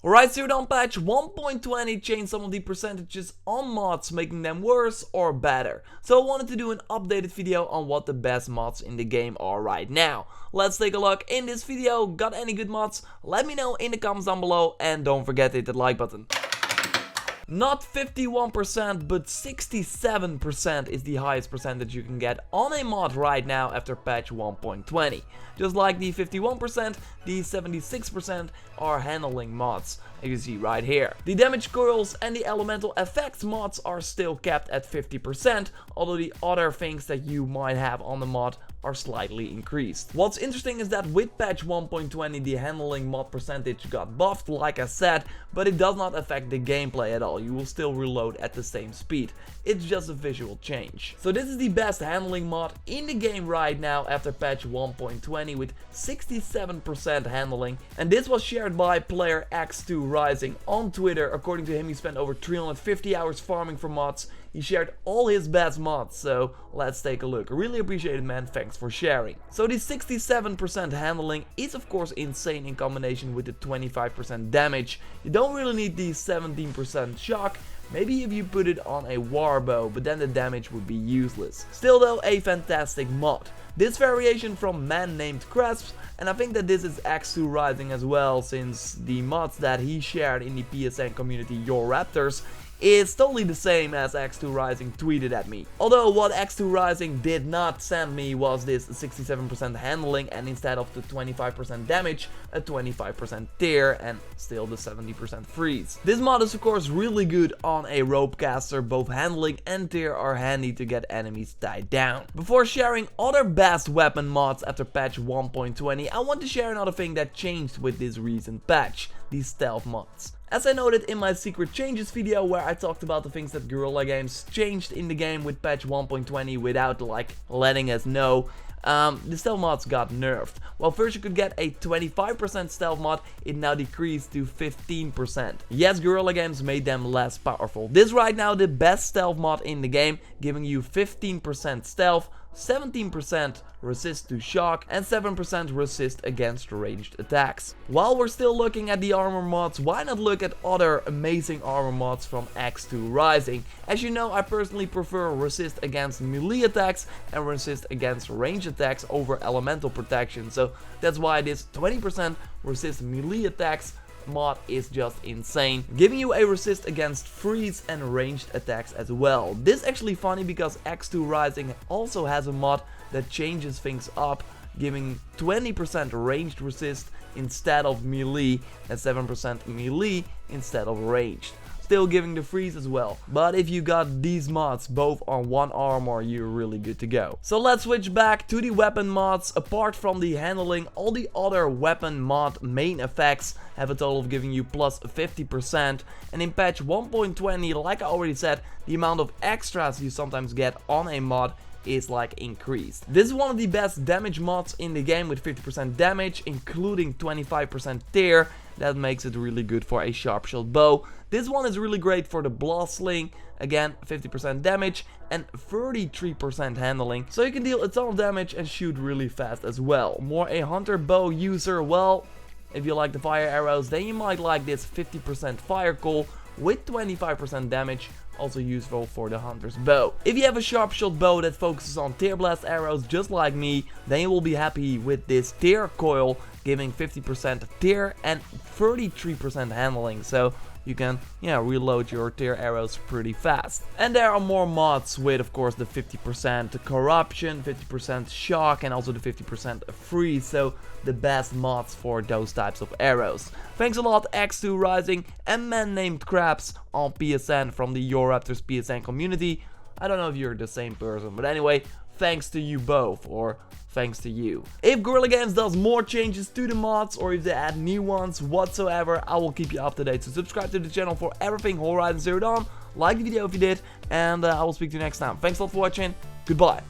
Hroizon on patch 1.20 changed some of the percentages on mods, making them worse or better. So I wanted to do an updated video on what the best mods in the game are right now. Let's take a look in this video. Got any good mods? Let me know in the comments down below, and don't forget to hit that like button. Not 51%, but 67% is the highest percentage you can get on a mod right now after patch 1.20. Just like the 51%, the 76% are handling mods, as you see right here. The damage coils and the elemental effects mods are still kept at 50%, although the other things that you might have on the mod are slightly increased. What's interesting is that with patch 1.20 the handling mod percentage got buffed, like I said, but it does not affect the gameplay at all. You will still reload at the same speed. It's just a visual change. So this is the best handling mod in the game right now after patch 1.20 with 67% handling, and this was shared by player X2Rising on Twitter. According to him, he spent over 350 hours farming for mods. He shared all his best mods, so let's take a look. I really appreciate it, man. Thanks for sharing. So the 67% handling is of course insane in combination with the 25% damage. You don't really need the 17% shock. Maybe if you put it on a warbow, but then the damage would be useless. Still though, a fantastic mod. This variation from Man Named Cresps, and I think that this is X2Rising as well, since the mods that he shared in the PSN community JorRaptors is totally the same as X2Rising tweeted at me. Although what X2Rising did not send me was this 67% handling, and instead of the 25% damage, a 25% tear and still the 70% freeze. This mod is of course really good on a rope caster. Both handling and tear are handy to get enemies tied down. Before sharing other best weapon mods after patch 1.20, I want to share another thing that changed with this recent patch, the stealth mods. As I noted in my secret changes video where I talked about the things that Guerrilla Games changed in the game with patch 1.20 without like letting us know, the stealth mods got nerfed. While first you could get a 25% stealth mod, it now decreased to 15%. Yes, Guerrilla Games made them less powerful. This is right now the best stealth mod in the game, giving you 15% stealth, 17% resist to shock, and 7% resist against ranged attacks. While we're still looking at the armor mods, why not look at other amazing armor mods from X2Rising? As you know, I personally prefer resist against melee attacks and resist against ranged attacks over elemental protection, so that's why this 20% resist melee attacks mod is just insane, giving you a resist against freeze and ranged attacks as well. This is actually funny because X2Rising also has a mod that changes things up, giving 20% ranged resist instead of melee and 7% melee instead of ranged. Still giving the freeze as well. But if you got these mods both on one armor, you're really good to go. So let's switch back to the weapon mods. Apart from the handling, all the other weapon mod main effects have a total of giving you plus 50%. And in patch 1.20, like I already said, the amount of extras you sometimes get on a mod is like increased. This is one of the best damage mods in the game with 50% damage, including 25% tear. That makes it really good for a sharp shot bow. This one is really great for the blast sling. Again, 50% damage and 33% handling. So you can deal a ton of damage and shoot really fast as well. More a hunter bow user, well, if you like the fire arrows, then you might like this 50% fire coal with 25% damage, also useful for the hunter's bow. If you have a sharp shot bow that focuses on tear blast arrows just like me, then you will be happy with this tear coil, giving 50% tear and 33% handling, so you can reload your tear arrows pretty fast. And there are more mods with of course the 50% corruption, 50% shock, and also the 50% freeze, so the best mods for those types of arrows. Thanks a lot X2Rising and Man Named Cresps on PSN from the JorRaptors PSN community. I don't know if you're the same person, but anyway, thanks to you both, or thanks to you. If Guerrilla Games does more changes to the mods, or if they add new ones whatsoever, I will keep you up to date. So subscribe to the channel for everything Hroizon Zero Dawn, like the video if you did, and I will speak to you next time. Thanks a lot for watching, goodbye.